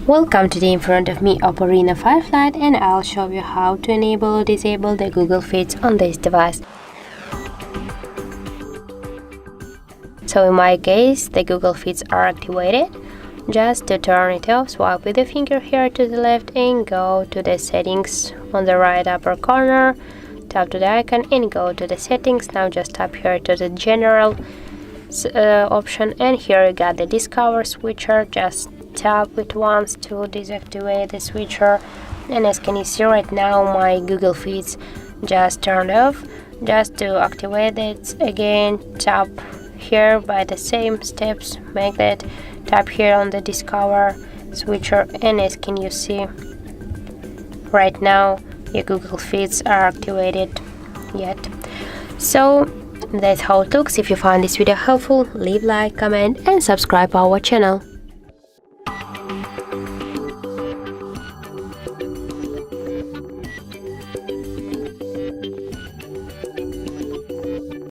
Welcome to the in front of me OPPO Reno5 Lite, and I'll show you how to enable or disable the Google Feeds on this device. So in my case, the Google Feeds are activated. Just to turn it off, swipe with the finger here to the left and go to the settings on the right upper corner. Tap to the icon and go to the settings. Now just tap here to the general option, and here you got the discover switcher. Just tap it once to deactivate the switcher, and as can you see right now, my Google Feeds just turned off. Just to activate it again, tap here by the same steps, make that, tap here on the discover switcher, and as can you see right now, your Google Feeds are activated yet. So that's how it looks. If you find this video helpful, leave like, comment and subscribe our channel.